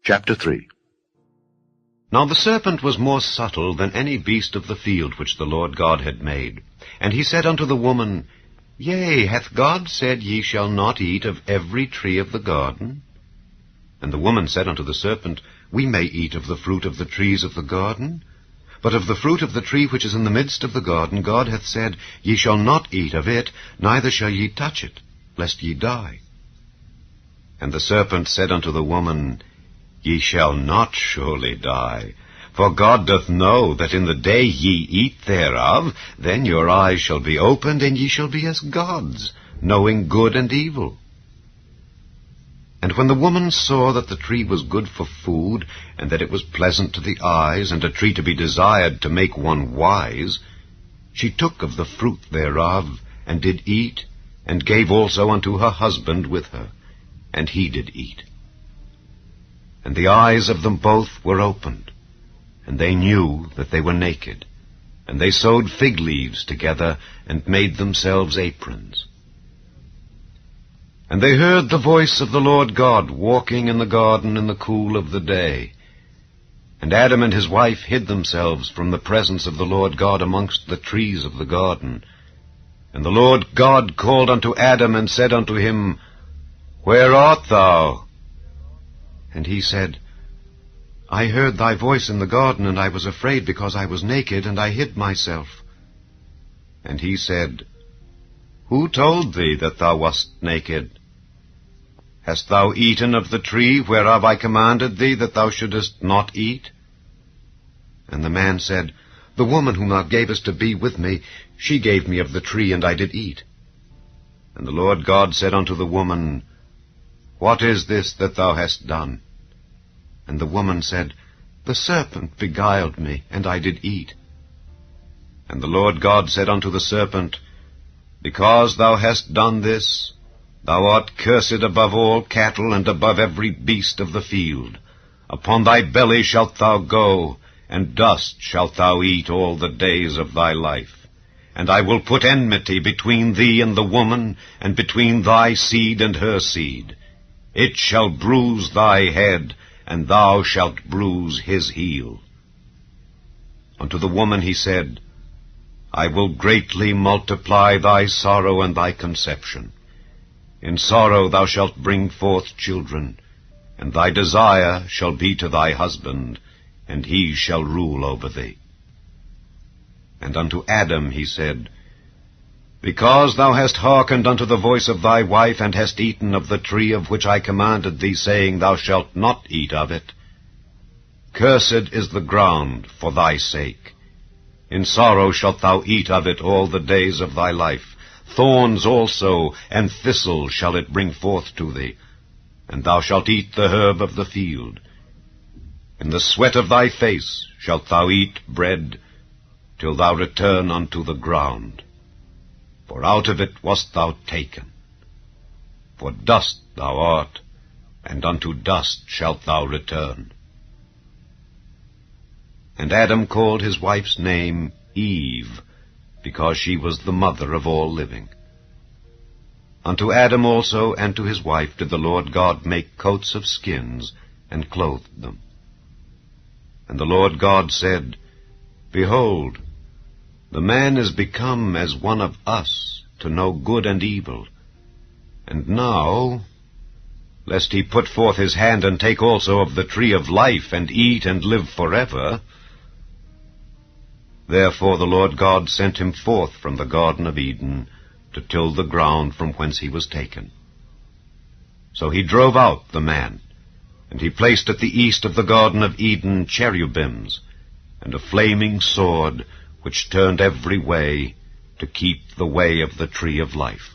Chapter 3. Now the serpent was more subtle than any beast of the field which the Lord God had made. And he said unto the woman, Yea, hath God said, Ye shall not eat of every tree of the garden? And the woman said unto the serpent, We may eat of the fruit of the trees of the garden. But of the fruit of the tree which is in the midst of the garden, God hath said, Ye shall not eat of it, neither shall ye touch it, lest ye die. And the serpent said unto the woman, Ye shall not surely die. For God doth know that in the day ye eat thereof, then your eyes shall be opened, and ye shall be as gods, knowing good and evil. And when the woman saw that the tree was good for food, and that it was pleasant to the eyes, and a tree to be desired to make one wise, she took of the fruit thereof, and did eat, and gave also unto her husband with her, and he did eat. And the eyes of them both were opened, and they knew that they were naked. And they sewed fig leaves together, and made themselves aprons. And they heard the voice of the Lord God walking in the garden in the cool of the day. And Adam and his wife hid themselves from the presence of the Lord God amongst the trees of the garden. And the Lord God called unto Adam, and said unto him, Where art thou? And he said, I heard thy voice in the garden, and I was afraid, because I was naked, and I hid myself. And he said, Who told thee that thou wast naked? Hast thou eaten of the tree whereof I commanded thee that thou shouldest not eat? And the man said, The woman whom thou gavest to be with me, she gave me of the tree, and I did eat. And the Lord God said unto the woman, What is this that thou hast done? And the woman said, The serpent beguiled me, and I did eat. And the Lord God said unto the serpent, Because thou hast done this, thou art cursed above all cattle, and above every beast of the field. Upon thy belly shalt thou go, and dust shalt thou eat all the days of thy life. And I will put enmity between thee and the woman, and between thy seed and her seed. It shall bruise thy head, and thou shalt bruise his heel. Unto the woman he said, I will greatly multiply thy sorrow and thy conception. In sorrow thou shalt bring forth children, and thy desire shall be to thy husband, and he shall rule over thee. And unto Adam he said, Because thou hast hearkened unto the voice of thy wife, and hast eaten of the tree of which I commanded thee, saying, Thou shalt not eat of it, cursed is the ground for thy sake. In sorrow shalt thou eat of it all the days of thy life. Thorns also and thistles shall it bring forth to thee, and thou shalt eat the herb of the field. In the sweat of thy face shalt thou eat bread, till thou return unto the ground. For out of it wast thou taken. For dust thou art, and unto dust shalt thou return. And Adam called his wife's name Eve, because she was the mother of all living. Unto Adam also and to his wife did the Lord God make coats of skins, and clothed them. And the Lord God said, Behold, the man is become as one of us, to know good and evil. And now, lest he put forth his hand and take also of the tree of life, and eat and live forever. Therefore the Lord God sent him forth from the Garden of Eden, to till the ground from whence he was taken. So he drove out the man, and he placed at the east of the Garden of Eden cherubims, and a flaming sword, which turned every way, to keep the way of the tree of life.